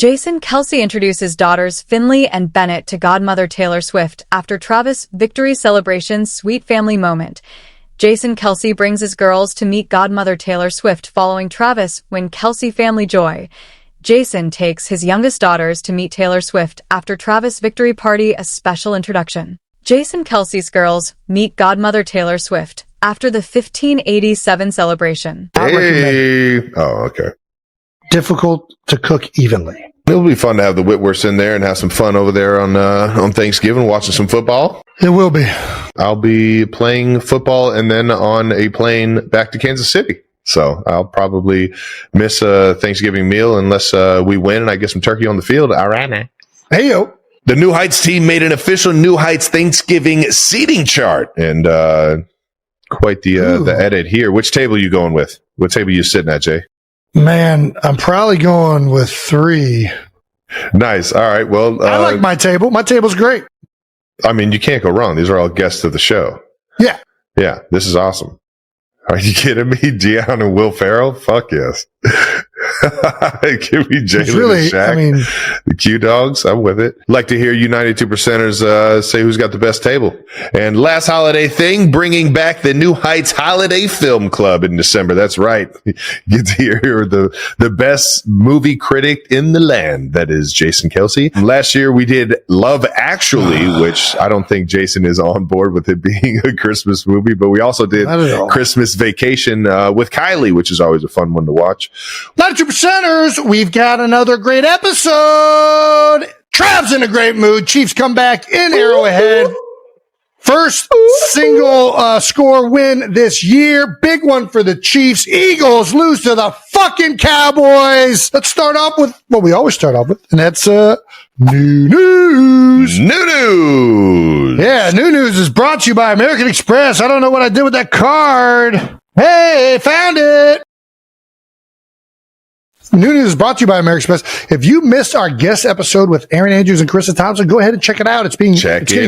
Jason Kelce introduces daughters Finnley and Bennett to godmother Taylor Swift after Travis' victory celebration's sweet family moment. Jason Kelce brings his girls to meet godmother Taylor Swift following Travis win Kelce family joy. Jason takes his youngest daughters to meet Taylor Swift after Travis' victory party, a special introduction. Jason Kelce's girls meet godmother Taylor Swift after the 1587 celebration. Hey. Oh, okay. Difficult to cook evenly. It'll be fun to have the Whitworths in there and have some fun over there on Thanksgiving, watching some football. It will be. I'll be playing football and then on a plane back to Kansas City. So I'll probably miss a Thanksgiving meal unless we win and I get some turkey on the field. All right, man. Hey, yo. The New Heights team made an official New Heights Thanksgiving seating chart. And quite the edit here. Which table are you going with? What table are you sitting at, Jay? Man, I'm probably going with 3. Nice. All right. Well, I like my table. My table's great. I mean, you can't go wrong. These are all guests of the show. Yeah. Yeah. This is awesome. Are you kidding me? Dion and Will Ferrell? Fuck yes. Give me Jalen really, and Shaq. I mean, the Q Dogs. I'm with it. Like to hear you 92%ers say who's got the best table. And last holiday thing, bringing back the New Heights Holiday Film Club in December. That's right. Get to hear the best movie critic in the land. That is Jason Kelce. Last year we did Love Actually, which I don't think Jason is on board with it being a Christmas movie, but we also did Christmas Vacation with Kylie, which is always a fun one to watch. 92%ers, we've got another great episode. Trav's in a great mood. Chiefs come back in Arrowhead. First single score win this year. Big one for the Chiefs. Eagles lose to the fucking Cowboys. Let's start off with what we always start off with, and that's new news. New news. Yeah, new news is brought to you by American Express. I don't know what I did with that card. Hey, found it. New news is brought to you by American Express. If you missed our guest episode with Aaron Andrews and Krista Thompson, go ahead and check it out. It's getting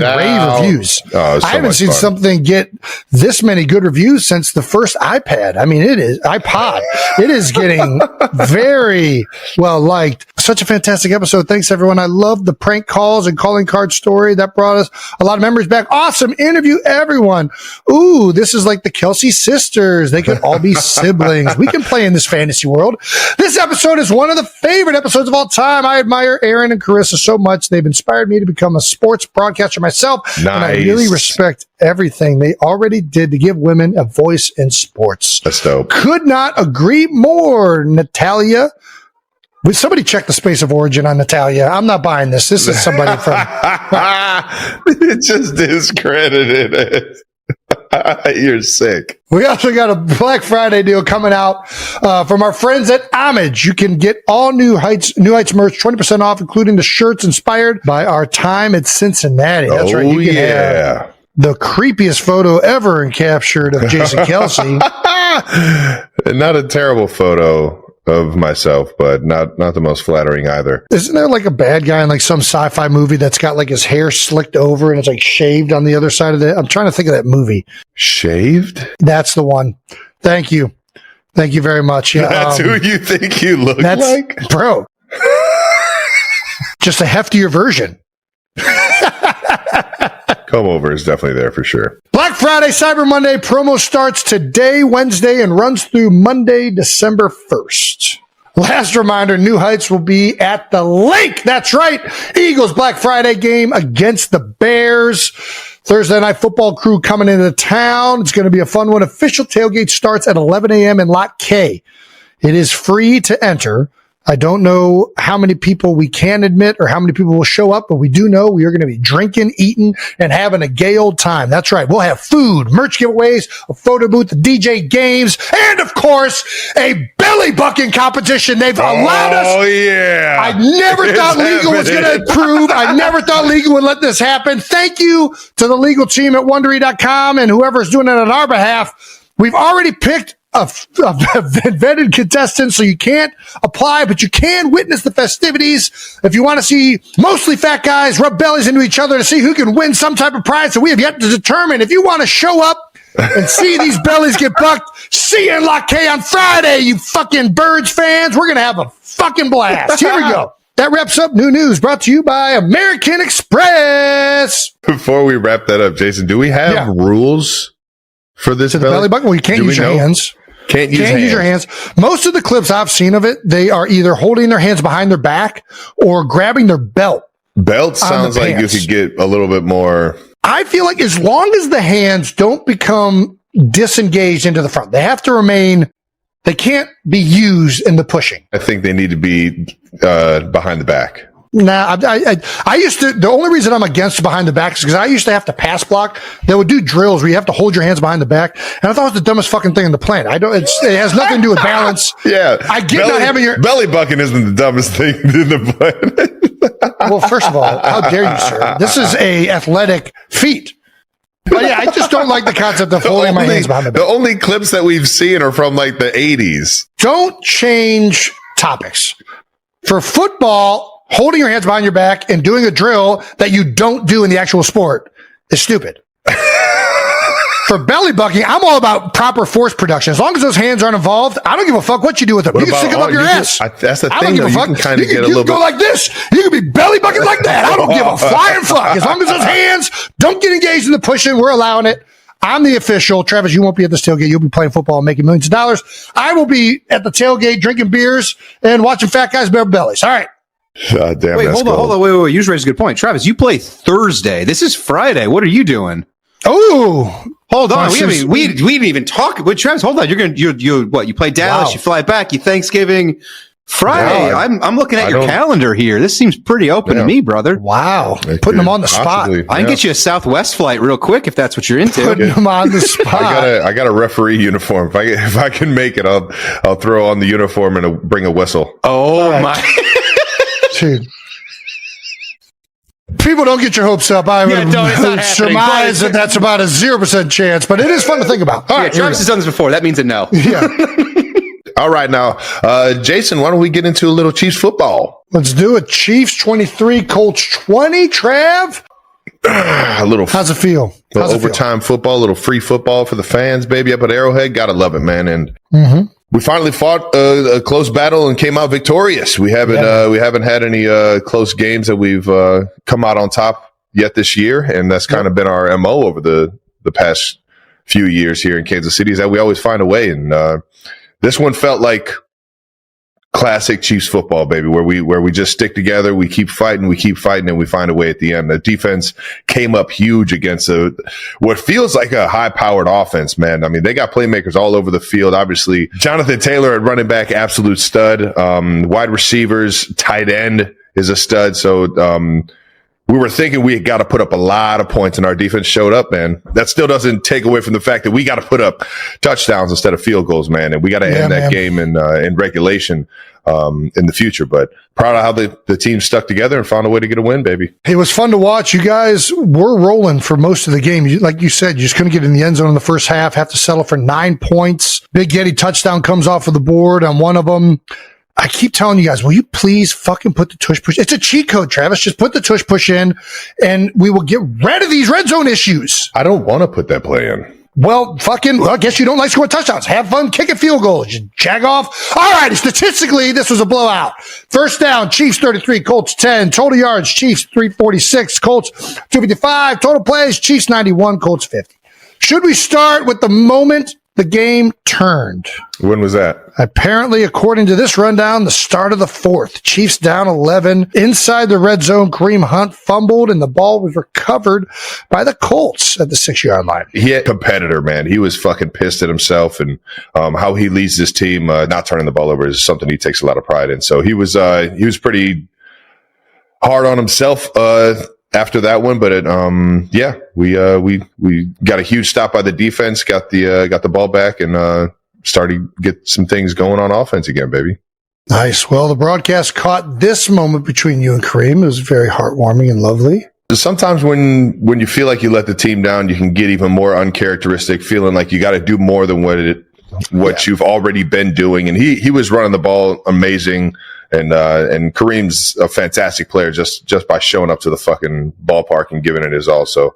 rave reviews. Oh, so I haven't seen fun. Something get this many good reviews since the first iPad. I mean, it is iPod. It is getting very well liked. Such a fantastic episode. Thanks, everyone. I love the prank calls and calling card story. That brought us a lot of memories back. Awesome interview, everyone. Ooh, this is like the Kelce sisters. They could all be siblings. We can play in this fantasy world. This episode is one of the favorite episodes of all time. I admire Aaron and Carissa so much. They've inspired me to become a sports broadcaster myself. Nice. And I really respect everything they already did to give women a voice in sports. That's dope. Could not agree more, Natalia. Would somebody check the space of origin on Natalia? I'm not buying this. This is somebody from... It just discredited it. You're sick. We also got a Black Friday deal coming out from our friends at Homage. You can get all New Heights merch, 20% off, including the shirts inspired by our time at Cincinnati. That's right. You can have the creepiest photo ever captured of Jason Kelce. Not a terrible photo of myself, but not the most flattering either. Isn't there like a bad guy in like some sci-fi movie that's got like his hair slicked over and it's like shaved on the other side of it? I'm trying to think of that movie. Shaved? That's the one. Thank you. Thank you very much. Yeah, that's who you think you look like? Bro. Just a heftier version. Comb over is definitely there for sure. Black Friday, Cyber Monday promo starts today, Wednesday, and runs through Monday, December 1st. Last reminder, New Heights will be at the lake. That's right. Eagles Black Friday game against the Bears. Thursday night football crew coming into town. It's going to be a fun one. Official tailgate starts at 11 a.m. in Lot K. It is free to enter. I don't know how many people we can admit or how many people will show up, but we do know we are going to be drinking, eating, and having a gay old time. That's right. We'll have food, merch giveaways, a photo booth, a DJ games, and of course, a belly bucking competition. They've allowed us. Oh, yeah. I never thought legal was going to approve. I never thought legal would let this happen. Thank you to the legal team at Wondery.com and whoever's doing it on our behalf. We've already picked a vetted contestant, so you can't apply, but you can witness the festivities. If you want to see mostly fat guys rub bellies into each other to see who can win some type of prize that we have yet to determine, if you want to show up and see these bellies get bucked, see you in Lock K on Friday, you fucking Birds fans. We're going to have a fucking blast. Here we go. that wraps up New News brought to you by American Express. Before we wrap that up, Jason, do we have rules for this? To the belly button? Well, you can't use your hands. Can't use your hands. Most of the clips I've seen of it, they are either holding their hands behind their back or grabbing their belt. Belt sounds like you could get a little bit more. I feel like as long as the hands don't become disengaged into the front, they have to remain, they can't be used in the pushing. I think they need to be behind the back. Nah, I used to, the only reason I'm against behind the back is because I used to have to pass block. They would do drills where you have to hold your hands behind the back. And I thought it was the dumbest fucking thing in the planet. It has nothing to do with balance. Yeah. I get not having your belly bucking isn't the dumbest thing in the planet. Well, first of all, how dare you, sir? This is a athletic feat. But yeah, I just don't like the concept of holding my hands behind the back. The only clips that we've seen are from like the 80s. Don't change topics. For football, holding your hands behind your back and doing a drill that you don't do in the actual sport is stupid. For belly bucking, I'm all about proper force production. As long as those hands aren't involved, I don't give a fuck what you do with them. You can stick them up your ass. That's the thing, though. You can kind of get a little bit. You can go like this. You can be belly bucking like that. I don't give a flying fuck. As long as those hands don't get engaged in the pushing, we're allowing it. I'm the official. Travis, you won't be at this tailgate. You'll be playing football and making millions of dollars. I will be at the tailgate drinking beers and watching fat guys bare bellies. All right. Damn, wait, hold on. Wait. You just raised a good point. Travis, you play Thursday. This is Friday. What are you doing? Oh, hold on. We didn't even talk. Wait, Travis, hold on. You play Dallas, you fly back, you Thanksgiving. Friday. No, I'm looking at your calendar here. This seems pretty open to me, brother. Wow. Putting them on the spot. I can get you a Southwest flight real quick if that's what you're into. Putting them on the spot. I got a referee uniform. If I can make it, I'll throw on the uniform and bring a whistle. Oh my. Dude. People don't get your hopes up. I would surmise that that's about a 0% chance, but it is fun to think about. All right, Travis has done this before. That means a no. Yeah. All right, now, Jason, why don't we get into a little Chiefs football? Let's do it. Chiefs 23, Colts 20. Trav? How's it feel? Overtime football, a little free football for the fans, baby, up at Arrowhead. Gotta love it, man. And we finally fought a close battle and came out victorious. We haven't had any close games that we've come out on top yet this year, and that's kind of been our MO over the past few years here in Kansas City, is that we always find a way. And this one felt like classic Chiefs football, baby, where we just stick together, we keep fighting, and we find a way at the end. The defense came up huge against what feels like a high-powered offense, man. I mean, they got playmakers all over the field. Obviously, Jonathan Taylor at running back, absolute stud. Wide receivers, tight end is a stud. So we were thinking we got to put up a lot of points, and our defense showed up, man. That still doesn't take away from the fact that we got to put up touchdowns instead of field goals, man. And we got to end that game in regulation in the future. But proud of how the team stuck together and found a way to get a win, baby. Hey, it was fun to watch. You guys were rolling for most of the game. Like you said, you just couldn't get in the end zone in the first half, have to settle for 9 points. Big Yeti touchdown comes off of the board on one of them. I keep telling you guys, will you please fucking put the tush push? It's a cheat code, Travis. Just put the tush push in and we will get rid of these red zone issues. I don't want to put that play in. Well, I guess you don't like scoring touchdowns. Have fun kicking field goals. Just jag off. All right. Statistically, this was a blowout. First down, Chiefs 33, Colts 10. Total yards, Chiefs 346, Colts 255. Total plays, Chiefs 91, Colts 50. Should we start with the moment the game turned? When was that? Apparently, according to this rundown, the start of the fourth. Chiefs down 11. Inside the red zone, Kareem Hunt fumbled, and the ball was recovered by the Colts at the 6-yard line. He had a competitor, man. He was fucking pissed at himself, and how he leads this team, not turning the ball over, is something he takes a lot of pride in. So he was pretty hard on himself after that one, but we got a huge stop by the defense, got the ball back, and started to get some things going on offense again, baby. Nice. Well, the broadcast caught this moment between you and Kareem. It was very heartwarming and lovely. Sometimes when you feel like you let the team down, you can get even more uncharacteristic, feeling like you got to do more than what you've already been doing. And he was running the ball amazing. And Kareem's a fantastic player just by showing up to the fucking ballpark and giving it his all. So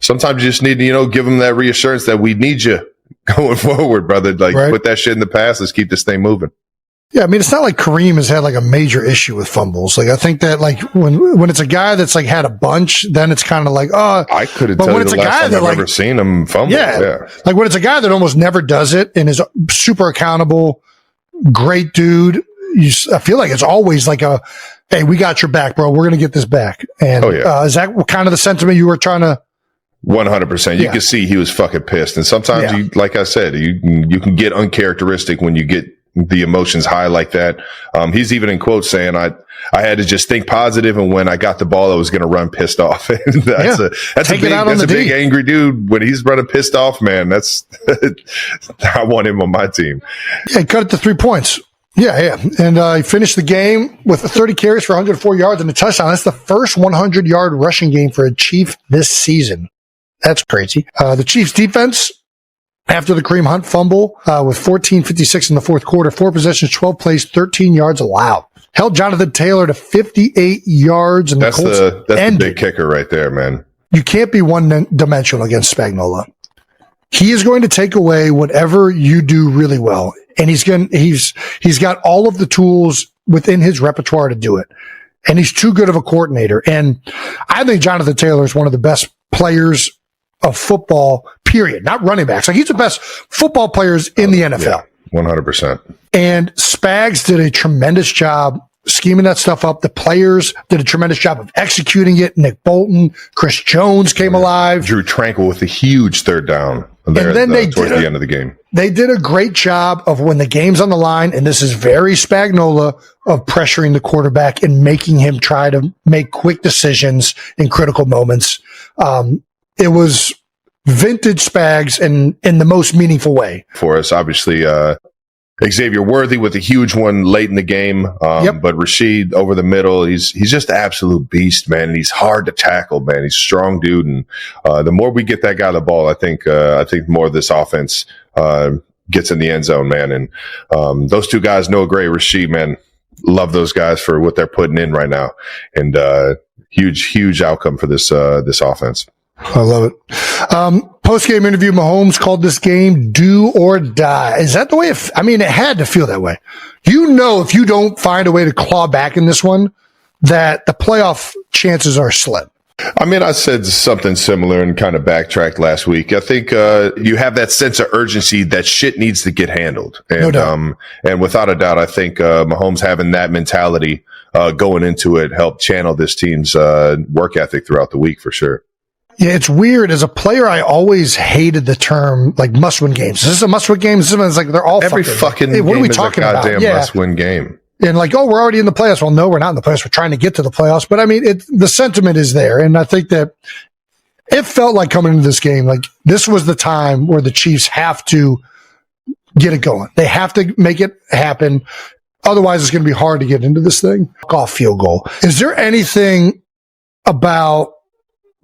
sometimes you just need to, give him that reassurance that we need you going forward, brother. Like, Put that shit in the past. Let's keep this thing moving. Yeah, I mean, it's not like Kareem has had like a major issue with fumbles. Like, I think that like when it's a guy that's like had a bunch, then it's kind of like, oh, I couldn't tell you the last time I've ever seen him fumble. Yeah. Like when it's a guy that almost never does it and is super accountable, great dude. I feel like it's always like hey, we got your back, bro. We're going to get this back. And is that kind of the sentiment you were trying to? 100%. You can see he was fucking pissed. And sometimes you, like I said, you can get uncharacteristic when you get the emotions high like that. He's even in quotes saying, I had to just think positive, and when I got the ball, I was going to run pissed off. That's a big angry dude. When he's running pissed off, man, that's, I want him on my team. Yeah, he cut it to 3 points. Yeah. And he finished the game with 30 carries for 104 yards and a touchdown. That's the first 100-yard rushing game for a Chief this season. That's crazy. The Chiefs defense, after the Kareem Hunt fumble, with 14:56 in the fourth quarter, 4 possessions, 12 plays, 13 yards allowed. Held Jonathan Taylor to 58 yards, and that's the big kicker right there, man. You can't be one-dimensional against Spagnuolo. He is going to take away whatever you do really well, and he's got all of the tools within his repertoire to do it. And he's too good of a coordinator. And I think Jonathan Taylor is one of the best players of football, period. Not running backs. Like, he's the best football players in the NFL. Yeah, 100%. And Spags did a tremendous job scheming that stuff up. The players did a tremendous job of executing it. Nick Bolton, Chris Jones came alive. Drew Tranquil with a huge third down there towards the end of the game. They did a great job of, when the game's on the line, and this is very Spagnuolo, of pressuring the quarterback and making him try to make quick decisions in critical moments. It was vintage Spags in the most meaningful way. For us, obviously, Xavier Worthy with a huge one late in the game. But Rashid over the middle, he's just an absolute beast, man. And he's hard to tackle, man. He's a strong dude. And the more we get that guy the ball, I think more of this offense gets in the end zone, man. And those two guys, Noah Gray, Rashid, man, love those guys for what they're putting in right now. And huge outcome for this offense. I love it. Post-game interview, Mahomes called this game do or die. Is that the way it had to feel that way. You know, if you don't find a way to claw back in this one, that the playoff chances are slim. I mean, I said something similar and kind of backtracked last week. I think you have that sense of urgency that shit needs to get handled. And, no doubt. And without a doubt, I think Mahomes having that mentality going into it helped channel this team's work ethic throughout the week for sure. Yeah, it's weird. As a player, I always hated the term like must-win games. Is this a must-win game? It's like they're all every fucking game what are we talking about? Goddamn must-win game. And like, oh, we're already in the playoffs. Well, no, we're not in the playoffs. We're trying to get to the playoffs. But I mean, the sentiment is there, and I think that it felt like coming into this game, like this was the time where the Chiefs have to get it going. They have to make it happen. Otherwise, it's going to be hard to get into this thing. Off field goal. Is there anything about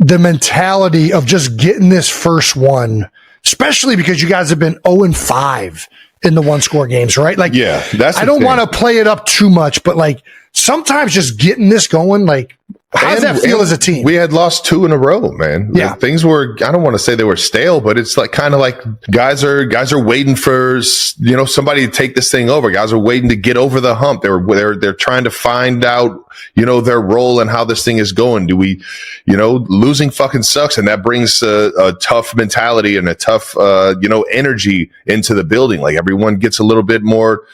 the mentality of just getting this first one, especially because you guys have been 0-5 in the one-score games, right? Like, yeah, I don't want to play it up too much, but like sometimes just getting this going, like, how does that feel as a team? We had lost 2 in a row, man. Yeah. Things were, I don't want to say they were stale, but it's like kind of like guys are waiting for, somebody to take this thing over. Guys are waiting to get over the hump. They're trying to find out, their role and how this thing is going. Do we, losing fucking sucks. And that brings a tough mentality and a tough, energy into the building. Like everyone gets a little bit more,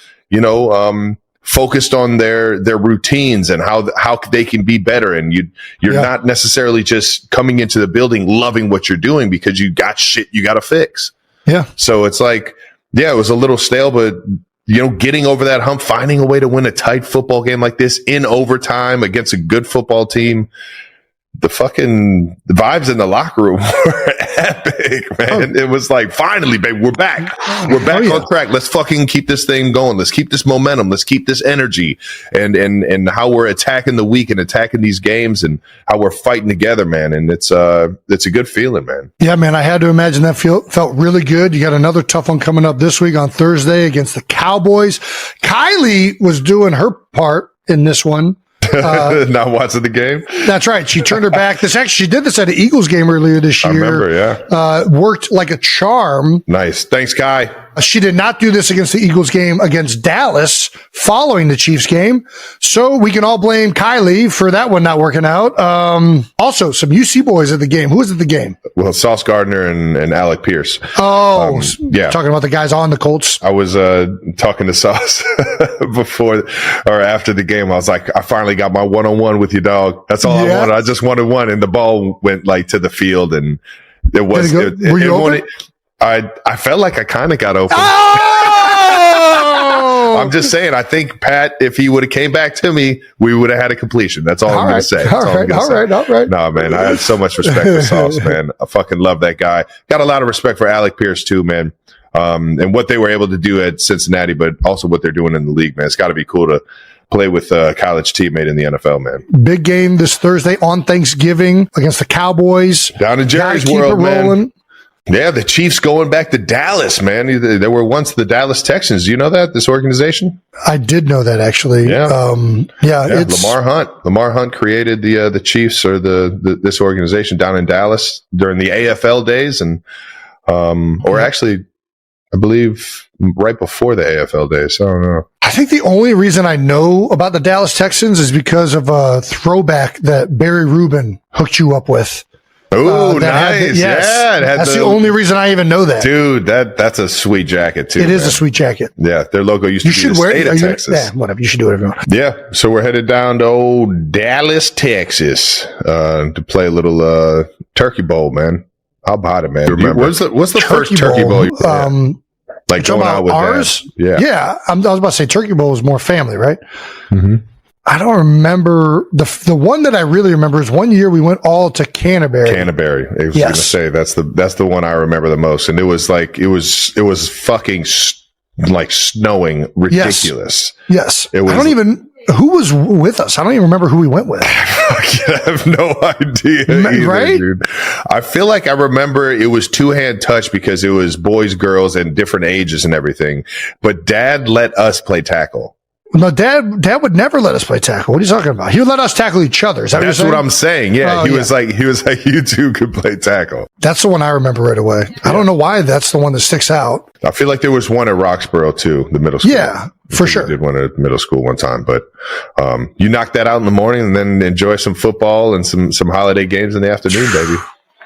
focused on their routines and how they can be better. And you're not necessarily just coming into the building loving what you're doing because you got shit you got to fix. Yeah. So it's like, it was a little stale, but getting over that hump, finding a way to win a tight football game like this in overtime against a good football team. The vibes in the locker room were epic, man. It was like, finally, baby, we're back. We're back on track. Let's fucking keep this thing going. Let's keep this momentum. Let's keep this energy and how we're attacking the week and attacking these games and how we're fighting together, man. And it's a good feeling, man. Yeah, man. I had to imagine that felt really good. You got another tough one coming up this week on Thursday against the Cowboys. Kylie was doing her part in this one. Not watching the game. That's right. She turned her back. She did this at an Eagles game earlier this year. I remember, yeah. Worked like a charm. Nice. Thanks, Kai. She did not do this against the Eagles game against Dallas following the Chiefs game. So we can all blame Kylie for that one not working out. Also, some UC boys at the game. Who was at the game? Well, Sauce Gardner and Alec Pierce. Oh, yeah. Talking about the guys on the Colts. I was talking to Sauce before or after the game. I was like, I finally got my one-on-one with you, dog. That's all I wanted. I just wanted one. And the ball went like to the field, and it was. Were you open? I felt like I kind of got open. Oh! I'm just saying, I think Pat, if he would have came back to me, we would have had a completion. That's all I'm going to say. All right. No, man, I had so much respect for Sauce, man. I fucking love that guy. Got a lot of respect for Alec Pierce too, man. And what they were able to do at Cincinnati, but also what they're doing in the league, man. It's got to be cool to play with a college teammate in the NFL, man. Big game this Thursday on Thanksgiving against the Cowboys. Down in Jerry's world, man. Yeah, the Chiefs going back to Dallas, man. They were once the Dallas Texans. Do you know that, this organization? I did know that, actually. Yeah. It's Lamar Hunt created the Chiefs, or this organization down in Dallas during the AFL days, and or actually, I believe right before the AFL days. I don't know. I think the only reason I know about the Dallas Texans is because of a throwback that Barry Rubin hooked you up with. Oh, nice. That's the only reason I even know that. Dude, that's a sweet jacket, too. It is a sweet jacket. Yeah, their logo used to be the state of Texas. Yeah, whatever. You should do whatever you want. Yeah, so we're headed down to old Dallas, Texas, to play a little Turkey Bowl, man. How about it, man? Remember, what's the first Turkey Bowl you like going out with ours? Dad? Yeah. I was about to say Turkey Bowl is more family, right? Mm-hmm. I don't remember the one that I really remember is one year we went all to Canterbury. I was going to say that's the one I remember the most, and it was fucking like snowing ridiculous. Yes. It was. Who was with us? I don't even remember who we went with. I have no idea either, right? Dude. I feel like I remember it was two-hand touch because it was boys, girls, and different ages and everything. But Dad let us play tackle. No, Dad would never let us play tackle. What are you talking about? He would let us tackle each other. That's what I'm saying. Yeah, he was like, you two could play tackle. That's the one I remember right away. Yeah. I don't know why that's the one that sticks out. I feel like there was one at Roxborough too, the middle school. Yeah, for sure. We did one at middle school one time, but you knock that out in the morning and then enjoy some football and some holiday games in the afternoon, baby.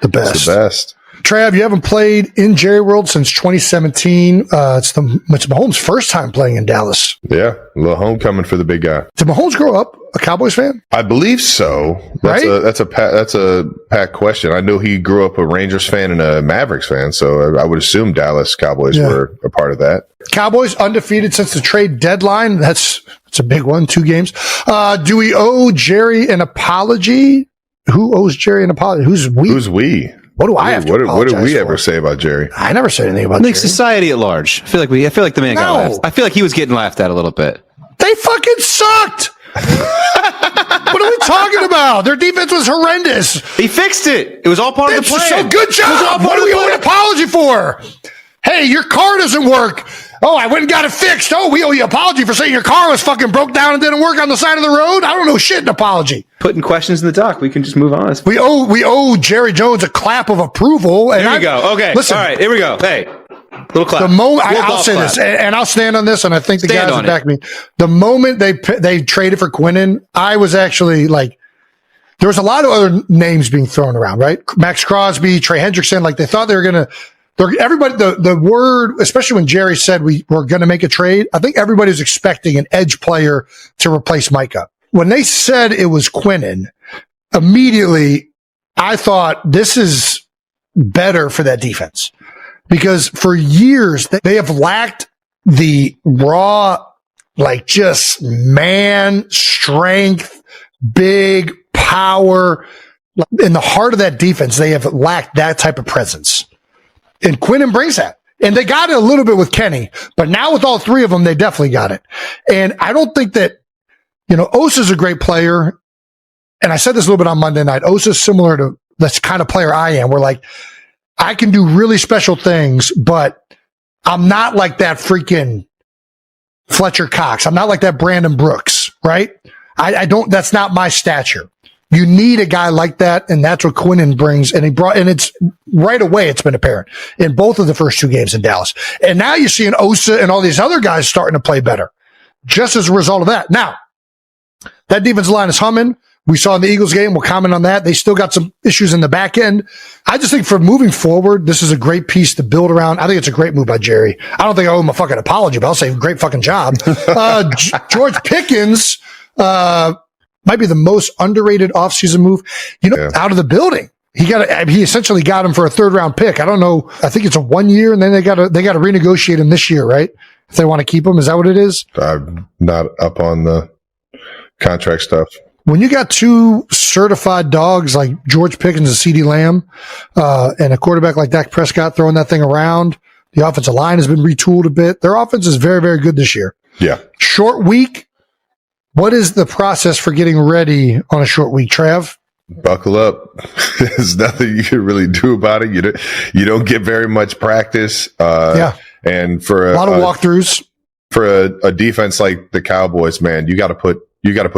The best. It's the best. Trav, you haven't played in Jerry World since 2017. It's Mahomes' first time playing in Dallas. Yeah, a little homecoming for the big guy. Did Mahomes grow up a Cowboys fan? I believe so. That's a Pat question. I know he grew up a Rangers fan and a Mavericks fan, so I would assume Dallas Cowboys were a part of that. Cowboys undefeated since the trade deadline. That's a big one. 2 games. Do we owe Jerry an apology? Who owes Jerry an apology? Who's we? What do I have to apologize What did we for? ever say about Jerry? I never said anything about I think Jerry. society at large. I feel like the man got laughed. I feel like he was getting laughed at a little bit. They fucking sucked. What are we talking about? Their defense was horrendous. He fixed it. It was all part of the plan. So good job. What do we owe an apology for? Hey, your car doesn't work. Oh, I went and got it fixed. Oh, we owe you an apology for saying your car was fucking broke down and didn't work on the side of the road. I don't know shit, an apology. Putting questions in the dock. We can just move on. We owe Jerry Jones a clap of approval. And here we go. Okay. Listen. All right. Here we go. Hey, little clap. The moment I'll say this, and I'll stand on this, and I think the guys will back me. The moment they traded for Quinnen, I was actually like, there was a lot of other names being thrown around, right? Max Crosby, Trey Hendrickson, like they thought they were going to. Everybody, the word, especially when Jerry said we were going to make a trade, I think everybody was expecting an edge player to replace Micah. When they said it was Quinnen, immediately I thought this is better for that defense because for years they have lacked the raw, like just man strength, big power in the heart of that defense. They have lacked that type of presence. And Quinnen brings that. And they got it a little bit with Kenny, but now with all 3 of them, they definitely got it. And I don't think that, Osa's a great player. And I said this a little bit on Monday night. Osa's similar to this kind of player I am, where like, I can do really special things, but I'm not like that freaking Fletcher Cox. I'm not like that Brandon Brooks, right? I don't, that's not my stature. You need a guy like that, and that's what Quinnen brings. And it's right away, it's been apparent in both of the first 2 games in Dallas. And now you're seeing Osa and all these other guys starting to play better, just as a result of that. Now, that defensive line is humming. We saw in the Eagles game, we'll comment on that. They still got some issues in the back end. I just think for moving forward, this is a great piece to build around. I think it's a great move by Jerry. I don't think I owe him a fucking apology, but I'll say great fucking job. George Pickens, might be the most underrated offseason move, out of the building. He essentially got him for a 3rd-round pick. I don't know. I think it's a 1 year, and then they got to renegotiate him this year, right? If they want to keep him, is that what it is? I'm not up on the contract stuff. When you got 2 certified dogs like George Pickens and CeeDee Lamb, and a quarterback like Dak Prescott throwing that thing around, the offensive line has been retooled a bit. Their offense is very, very good this year. Yeah. Short week. What is the process for getting ready on a short week, Trav? Buckle up. There's nothing you can really do about it. You don't get very much practice. And for a lot of walkthroughs for a defense like the Cowboys, man, you got to put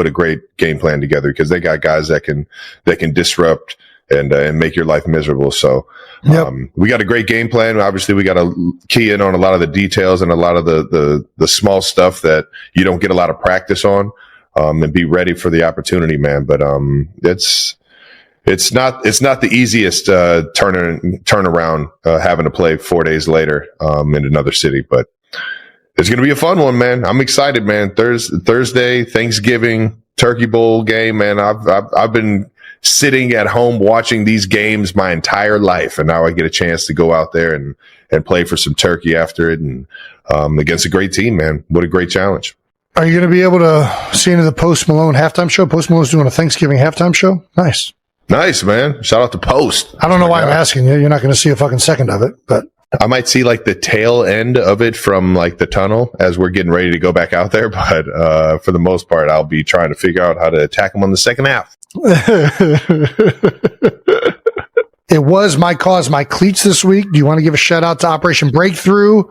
a great game plan together, because they got guys that can disrupt and make your life miserable. So we got a great game plan. Obviously, we got to key in on a lot of the details and a lot of the small stuff that you don't get a lot of practice on, and be ready for the opportunity, man. But it's not the easiest turnaround having to play 4 days later in another city, but it's going to be a fun one, man. I'm excited, man. Thursday, Thanksgiving, Turkey Bowl game, man. I've been sitting at home watching these games my entire life, and now I get a chance to go out there and play for some turkey after it, and against a great team, man. What a great challenge. Are you going to be able to see into the Post Malone halftime show? Post Malone's doing a Thanksgiving halftime show. Nice, man. Shout out to Post. I don't know why I'm asking you. You're not going to see a fucking second of it, but I might see like the tail end of it from like the tunnel as we're getting ready to go back out there. But for the most part, I'll be trying to figure out how to attack them on the second half. It was My Cause, My Cleats this week. Do you want to give a shout out to Operation Breakthrough?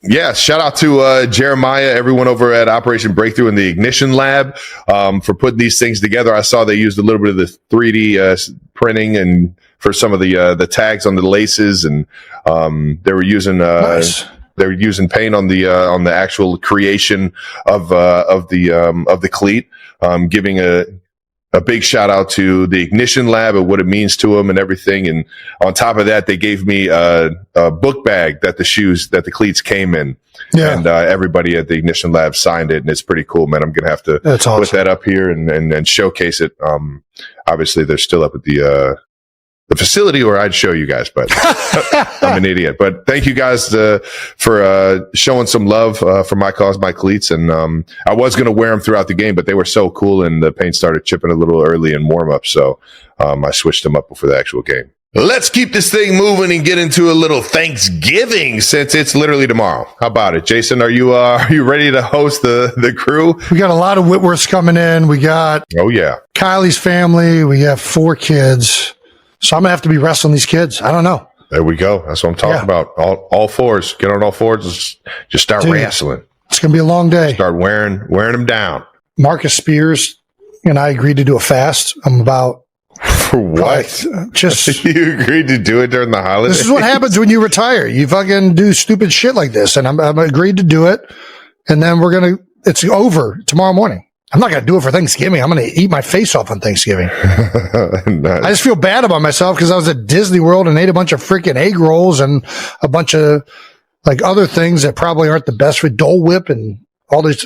Yeah, shout out to Jeremiah, everyone over at Operation Breakthrough in the Ignition Lab for putting these things together. I saw they used a little bit of the 3D printing and for some of the tags on the laces, and they were using nice. They were using paint on the actual creation of the cleat, giving a big shout out to the Ignition Lab and what it means to them and everything. And on top of that, they gave me a book bag that the cleats came in. Yeah. And everybody at the Ignition Lab signed it, and it's pretty cool, man. I'm going to have to put that up here and showcase it. Obviously, they're still up at the facility, or I'd show you guys, but I'm an idiot. But thank you guys for showing some love for My Cause, My Cleats. And I was going to wear them throughout the game, but they were so cool, and the paint started chipping a little early in warm up. So I switched them up before the actual game. Let's keep this thing moving and get into a little Thanksgiving, since it's literally tomorrow. How about it, Jason? Are you ready to host the crew? We got a lot of Whitworths coming in. We got Kylie's family. We have 4 kids. So I'm going to have to be wrestling these kids. I don't know. There we go. That's what I'm talking about. All fours. Get on all fours. Just start wrestling. It's going to be a long day. Start wearing them down. Marcus Spears and I agreed to do a fast. I'm about... For what? Just you agreed to do it during the holidays? This is what happens when you retire. You fucking do stupid shit like this. And I'm agreed to do it. And then it's over tomorrow morning. I'm not going to do it for Thanksgiving. I'm going to eat my face off on Thanksgiving. Nice. I just feel bad about myself because I was at Disney World and ate a bunch of freaking egg rolls and a bunch of like other things that probably aren't the best for Dole Whip and all these.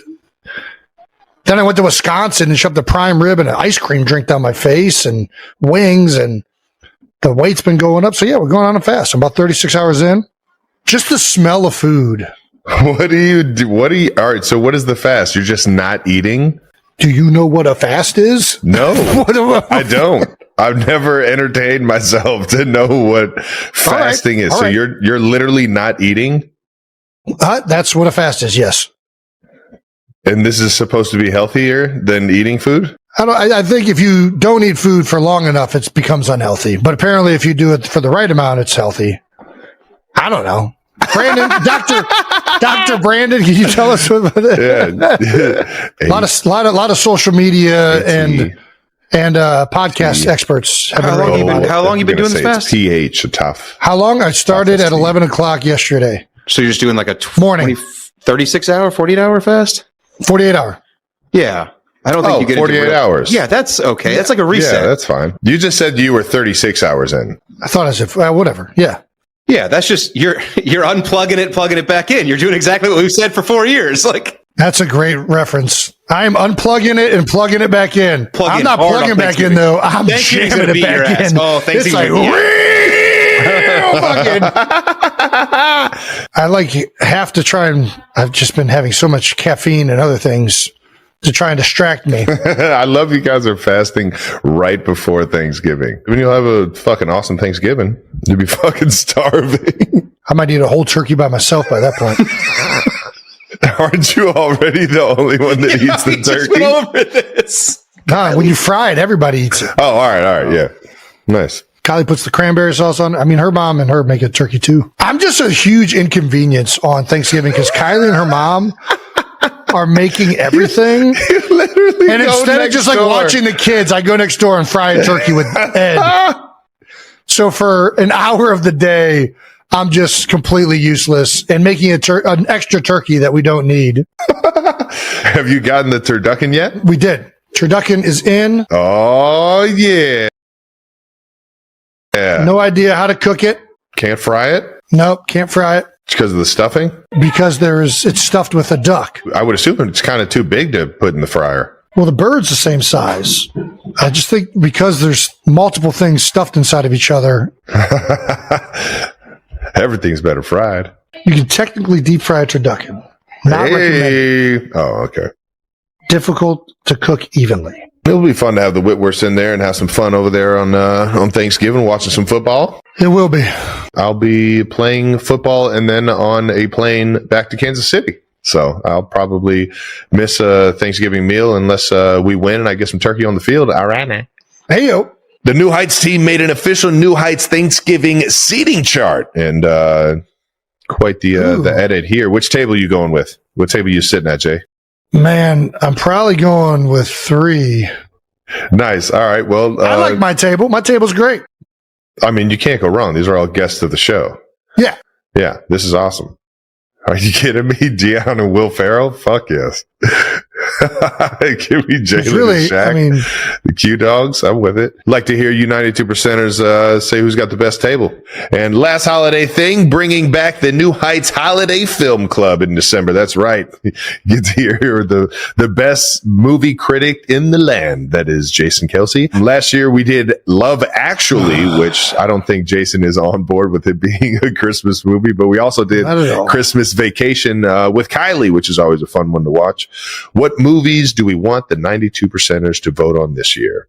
Then I went to Wisconsin and shoved a prime rib and an ice cream drink down my face and wings, and the weight's been going up. So yeah, we're going on a fast. I'm about 36 hours in. Just the smell of food. What do you do? All right. So what is the fast? You're just not eating? Do you know what a fast is? No, I don't. I've never entertained myself to know what fasting is. So you're literally not eating? That's what a fast is, yes. And this is supposed to be healthier than eating food? I think if you don't eat food for long enough, it becomes unhealthy. But apparently if you do it for the right amount, it's healthy. I don't know. Brandon, Dr. Brandon, can you tell us about it? Yeah. a lot of social media and And podcast experts. How long you been doing this fast? PH tough. How long? I started at 11 o'clock yesterday. So you're just doing like a morning 36 hour, 48 hour fast? 48 hour. Yeah. I don't think you get 48 hours. Yeah, that's okay. Yeah. That's like a reset. Yeah, that's fine. You just said you were 36 hours in. I thought as if whatever. Yeah. Yeah, that's just you're unplugging it, plugging it back in. You're doing exactly what we've said for 4 years. Like that's a great reference. I am unplugging it and plugging it back in. I'm not plugging back in though. I'm jamming it back in. Oh, thanks. It's like I have to try and I've just been having so much caffeine and other things to try and distract me. I love you guys are fasting right before Thanksgiving. When you'll have a fucking awesome Thanksgiving, you'll be fucking starving. I might eat a whole turkey by myself by that point. Aren't you already the only one that eats the turkey? Just went over this. Nah, when you fry it, everybody eats it. Oh, all right, yeah, nice. Kylie puts the cranberry sauce on. I mean, her mom and her make a turkey too. I'm just a huge inconvenience on Thanksgiving because Kylie and her mom are making everything. And instead of just like watching the kids, I go next door and fry a turkey with Ed. So for an hour of the day, I'm just completely useless and making an extra turkey that we don't need. Have you gotten the turducken yet? We did. Turducken is in. Oh, yeah. Yeah. No idea how to cook it. Can't fry it? Nope, can't fry it. It's because of the stuffing? Because it's stuffed with a duck. I would assume it's kind of too big to put in the fryer. Well, the bird's the same size. I just think because there's multiple things stuffed inside of each other. Everything's better fried. You can technically deep fry a turducken. Not recommended. Oh, okay. Difficult to cook evenly. It'll be fun to have the Whitworths in there and have some fun over there on Thanksgiving, watching some football. It will be. I'll be playing football and then on a plane back to Kansas City. So I'll probably miss a Thanksgiving meal unless we win and I get some turkey on the field. All right, now. Hey, yo. The New Heights team made an official New Heights Thanksgiving seating chart, and quite the edit here. Which table are you going with? What table are you sitting at, Jay? Man, I'm probably going with 3. Nice. All right. Well, I like my table. My table's great. I mean, you can't go wrong. These are all guests of the show. Yeah. Yeah. This is awesome. Are you kidding me? Dion and Will Ferrell? Fuck yes. Give me Jalen and Shaq. I mean, the Q Dogs. I'm with it. Like to hear you 92%ers say who's got the best table. And last holiday thing, bringing back the New Heights Holiday Film Club in December. That's right. You get to hear the best movie critic in the land. That is Jason Kelce. Last year we did Love Actually, which I don't think Jason is on board with it being a Christmas movie, but we also did Christmas Vacation with Kylie, which is always a fun one to watch. What movies do we want the 92%ers to vote on this year?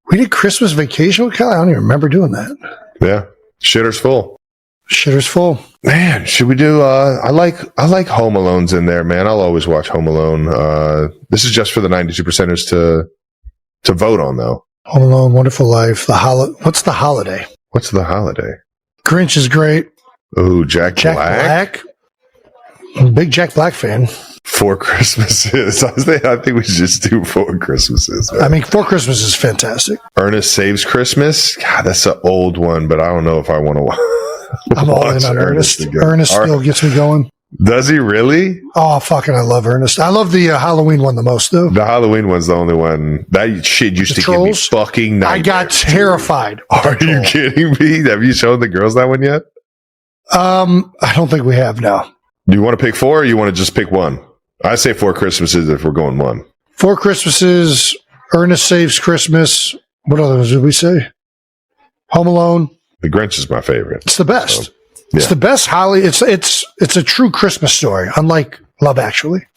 We did Christmas Vacation with Kylie. I don't even remember doing that. Yeah. Shitter's full. Shitter's full. Man, should we do I like Home Alone's in there, man. I'll always watch Home Alone. This is just for the 92%ers to vote on though. Home Alone, Wonderful Life, What's the Holiday? What's the Holiday? Grinch is great. Oh, Jack Black. I'm a big Jack Black fan. 4 Christmases. I think we should just do 4 Christmases. Man. I mean, 4 Christmases is fantastic. Ernest Saves Christmas. God, that's an old one, but I don't know if I want to watch. I'm all in on Ernest. Ernest still gets me going. Does he really? Oh, fucking, I love Ernest. I love the Halloween one the most, though. The Halloween one's the only one. That shit used to give me fucking nightmares. I got terrified. Are you kidding me? Have you shown the girls that one yet? I don't think we have now. Do you want to pick 4 or you want to just pick 1? I say 4 Christmases if we're going 1. 4 Christmases, Ernest Saves Christmas. What others did we say? Home Alone. The Grinch is my favorite. It's the best. So, yeah. It's the best Holly. It's a true Christmas story, unlike Love Actually.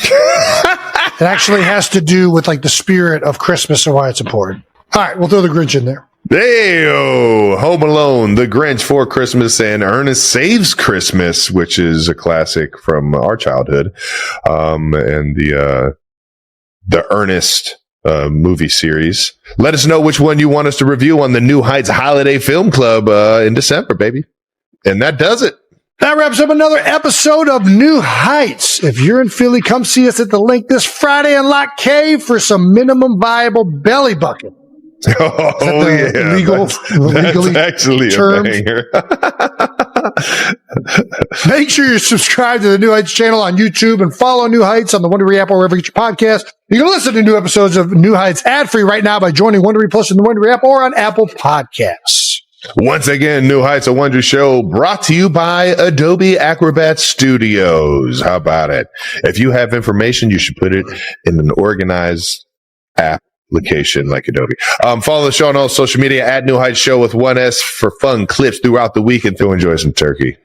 It actually has to do with like the spirit of Christmas and why it's important. All right, we'll throw the Grinch in there. Hey-o, Home Alone, The Grinch, 4 Christmas, and Ernest Saves Christmas, which is a classic from our childhood, and the Ernest movie series. Let us know which one you want us to review on the New Heights Holiday Film Club in December, baby. And that does it. That wraps up another episode of New Heights. If you're in Philly, come see us at the Link this Friday in Lock Cave for some minimum viable belly bucket. Oh, yeah. Legally actually termed? A banger. Make sure you subscribe to the New Heights channel on YouTube and follow New Heights on the Wondery app or wherever you get your podcast. You can listen to new episodes of New Heights ad-free right now by joining Wondery Plus in the Wondery app or on Apple Podcasts. Once again, New Heights, a Wonder Show brought to you by Adobe Acrobat Studios. How about it? If you have information, you should put it in an organized application like Adobe. Follow the show on all social media at New Heights Show with 1S for fun clips throughout the week and to enjoy some turkey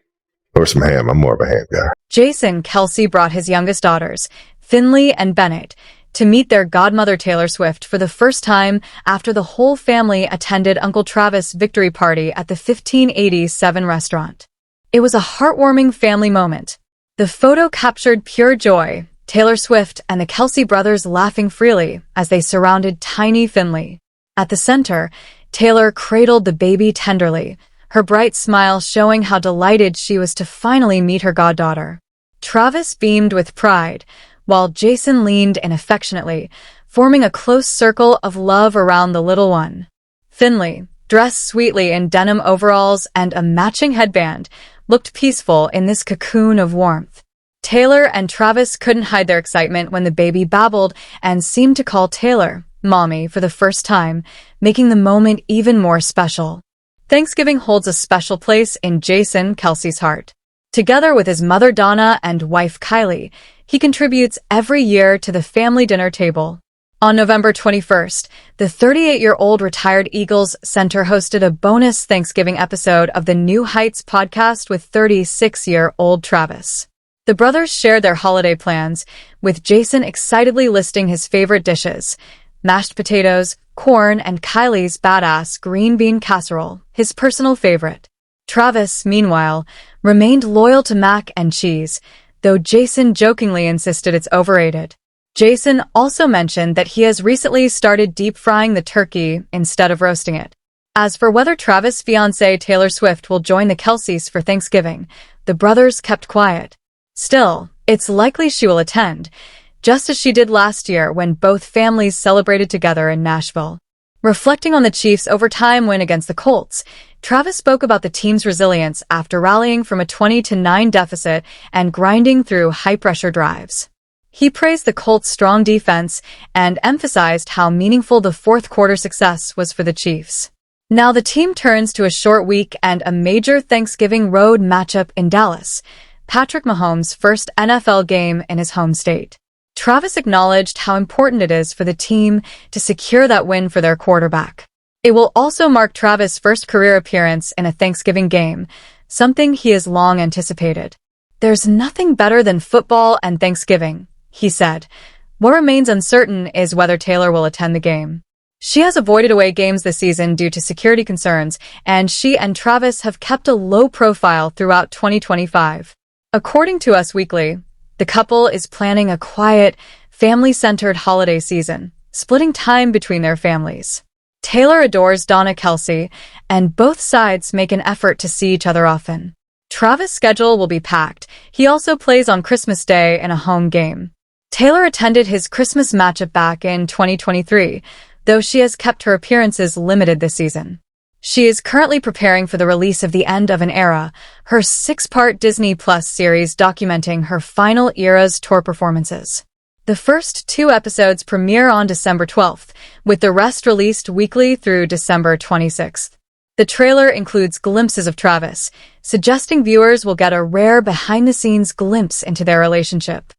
or some ham. I'm more of a ham guy. Jason Kelce brought his youngest daughters, Finnley and Bennett, to meet their godmother Taylor Swift for the first time after the whole family attended Uncle Travis' victory party at the 1587 restaurant. It was a heartwarming family moment. The photo captured pure joy, Taylor Swift and the Kelce brothers laughing freely as they surrounded tiny Finnley. At the center, Taylor cradled the baby tenderly, her bright smile showing how delighted she was to finally meet her goddaughter. Travis beamed with pride, while Jason leaned in affectionately, forming a close circle of love around the little one. Finnley, dressed sweetly in denim overalls and a matching headband, looked peaceful in this cocoon of warmth. Taylor and Travis couldn't hide their excitement when the baby babbled and seemed to call Taylor Mommy for the first time, making the moment even more special. Thanksgiving holds a special place in Jason Kelce's heart. Together with his mother Donna and wife Kylie, he contributes every year to the family dinner table. On November 21st, the 38-year-old retired Eagles center hosted a bonus Thanksgiving episode of the New Heights podcast with 36-year-old Travis. The brothers shared their holiday plans, with Jason excitedly listing his favorite dishes: mashed potatoes, corn, and Kylie's badass green bean casserole, his personal favorite. Travis, meanwhile, remained loyal to mac and cheese, though Jason jokingly insisted it's overrated. Jason also mentioned that he has recently started deep-frying the turkey instead of roasting it. As for whether Travis' fiancée Taylor Swift will join the Kelces for Thanksgiving, the brothers kept quiet. Still, it's likely she will attend, just as she did last year when both families celebrated together in Nashville. Reflecting on the Chiefs' overtime win against the Colts, Travis spoke about the team's resilience after rallying from a 20-9 deficit and grinding through high-pressure drives. He praised the Colts' strong defense and emphasized how meaningful the fourth-quarter success was for the Chiefs. Now the team turns to a short week and a major Thanksgiving road matchup in Dallas, Patrick Mahomes' first NFL game in his home state. Travis acknowledged how important it is for the team to secure that win for their quarterback. It will also mark Travis' first career appearance in a Thanksgiving game, something he has long anticipated. "There's nothing better than football and Thanksgiving," he said. "What remains uncertain is whether Taylor will attend the game. She has avoided away games this season due to security concerns, and she and Travis have kept a low profile throughout 2025. According to Us Weekly, the couple is planning a quiet, family-centered holiday season, splitting time between their families. Taylor adores Donna Kelce, and both sides make an effort to see each other often. Travis' schedule will be packed. He also plays on Christmas Day in a home game. Taylor attended his Christmas matchup back in 2023, though she has kept her appearances limited this season. She is currently preparing for the release of The End of an Era, her 6-part Disney Plus series documenting her final Eras tour performances. The first 2 episodes premiere on December 12th, with the rest released weekly through December 26th. The trailer includes glimpses of Travis, suggesting viewers will get a rare behind-the-scenes glimpse into their relationship.